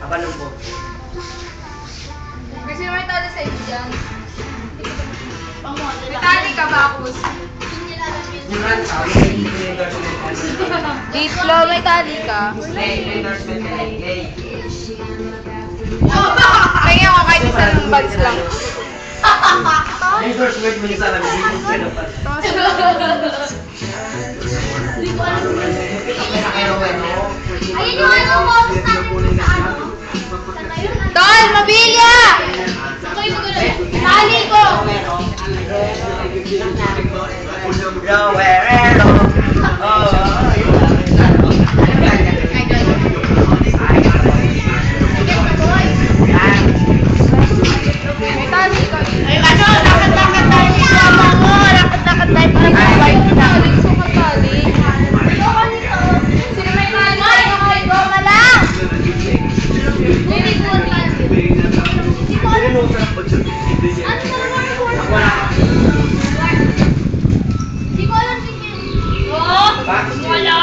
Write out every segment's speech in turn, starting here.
Abanong po. Kasi may tali sa iyo dyan. May tali ka, Bakus. Yung ransa, may endorsement. Ditlo, may tali ka. May endorsement na lay. Kaya ako kahit isang bags lang. May endorsement mo yung sana, may endorsement pa. Ayun yung ano mo, natin sa ano. Tol, mabilya! Tali ko! May tali ka. Ay, ano, lakad-lakad tayo ni Mama ko. Lakad-lakad tayo para mag-bike na. Tali, sukat tali. Ayoko nito. Sino may tali? Ay, goma lang. Hindi ko alam. Hindi ko alam. Ano naman ko? Hindi ko alam din yun. Oo? Wala.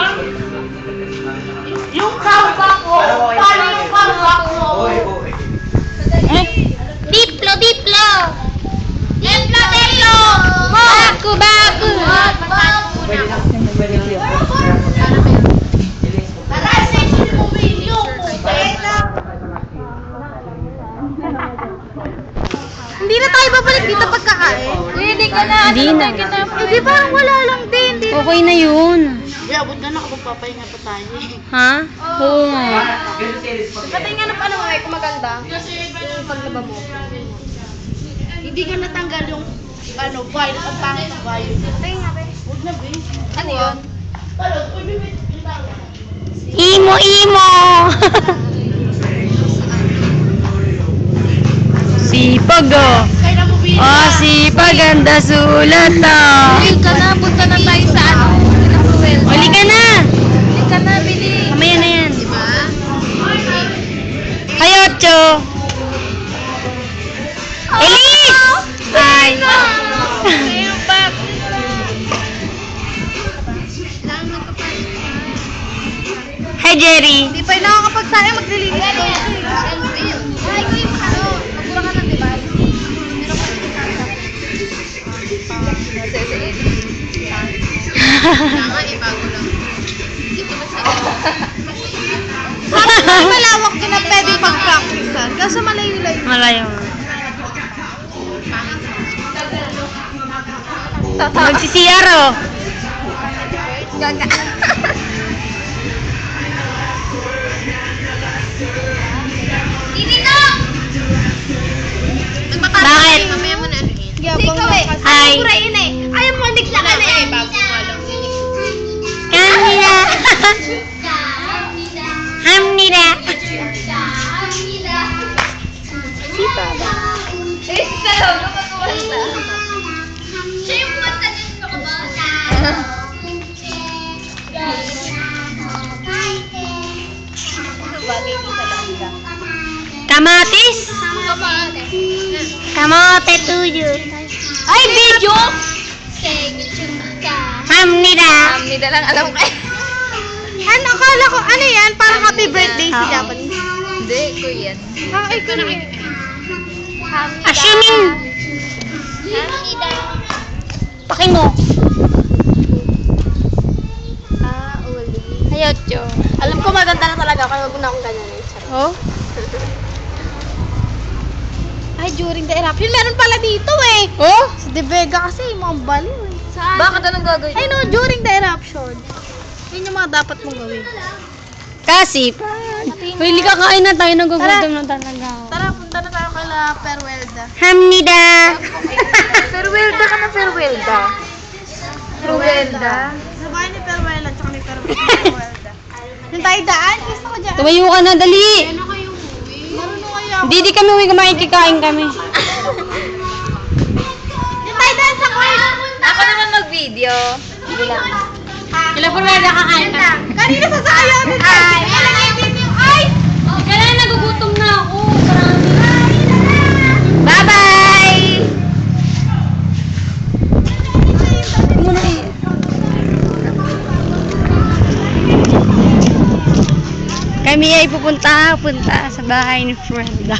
Yung kamba ko. Paano yung kamba ko? Diplo, diplo! Diplo, diplo! Baku, baku! Tara, section mo video ko. Hindi na tayo babalik dito pagkakain. Hindi ka na. Hindi na. Di ba wala lang din. Okay na yun. Abot na nakapagpapahinga pa tayo. Ha? Oo nga. Patay nga na paano ay kung maganda. Yung paglaba mo. Hindi ka natanggal yung ano, file, ang pangit ng file. Patay nga ba? Huwag na, be. Ano yun? Imo, imo! Sipag oh. Kaya mo, be. Oh, sipag. Ganda sulat oh. Bili ka na. Punta na tayo sa ano. Pinapruel. Uli ka na. Bili ka na. Bili. Mamaya na yan. Diba? Hay, Ocho. Elise! Ay. Ayun pa. Hi, Jerry. Hindi pa yung nakakapagsaing maglilinis ko. Ay, ko yung ano. Magpura ka ng device. Meron ka yung kailangan ibago lang. Dito ba siya? May malawak din na pwede pag-practicean. Kaso malayo-layo. Malayo. Magsisiyar oh. Gaga. Bakit? Mamaya mo na anuhin. Ikaw eh. Hi. Pura yun eh. Ayaw mo, nagla ka na eh. Bago nga lang. Kamila. Hamnida. Eh, sa'yo, nakakawala. Siya yung kumanta dyan sa kabata. Bagay dito lang. Kamatis. Kamote tuyo. Ay, video! Hamnida. Hindi na lang alam ko. Ano, akala ko, ano yan? Parang happy birthday si Japanese. Hindi, Korean. Ay, ko na. Ashinin. Pakin mo. Uli. Hayot yo. Alam ko maganda na talaga, kaya wag mo na akong ganyan. Oh? Ay, during the eruption. Meron pala dito eh. Oh? Sa De Vega kasi, mga baliw eh. Saan? Bakit anong gagawin? Ay no, during the eruption. Yun yung mga dapat mong gawin. Kasi, hindi kakain na tayo. Nagugutom na talaga. Tara, punta na tayo kay La Perwelda. Hamnida. Farewelda ka na, farewelda. Farewelda. Sa bahay ni Perwelda, tsaka ni Perwelda. Yung tayo daan, gusto ko dyan. Tumayo ka na, dali. Ano kayo uwi? Marunong kayo ako. Hindi kami uwi, makikikain kami. Yung tayo daan sa court. Ako naman mag-video. Kila Perwelda kakain ka. Kanina sa sayaw din. Ay, din yung ay. Kailan nagugutom na ako. Bye-bye! Muna eh. Kami ay punta sa bahay ni Frenda.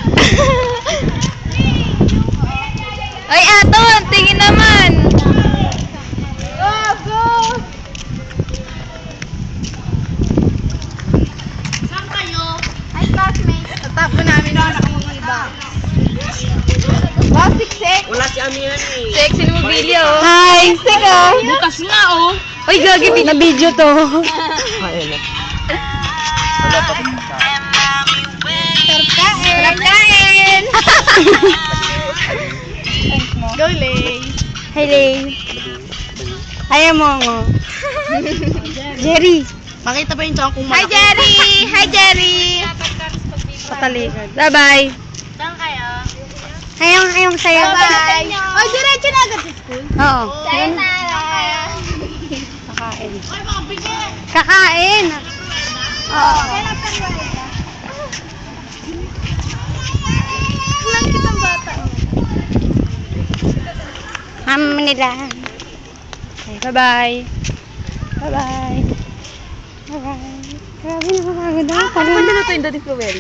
Ay, Aton, tingin naman. Saan kayo? Ay, classmates. Natapon namin ang iba. Wow, siksik. Wala si Amihan eh. Sexy ni Mobilio. Hi! Bukas nga, oh. Uy, gagi, na video to. Ayun na. Sarap kain. Go, Lay. Hi, Lay. Hi, Mongo. Jerry. Makita pa yung tsaka kung malaki. Hi, Jerry! Hi, Jerry! Patalikod. Bye-bye. Saan kayo? Ayong sayo. Bye! Oh, diretso na agad sa school? Oo. Sayonara! Kakain. Kakain. Oo. Lang kitang bata. Nila. Okay, bye-bye. Bye-bye. Bye-bye. Grabe, nakakagod ako. Pwede na ito yung Daddy Cruel.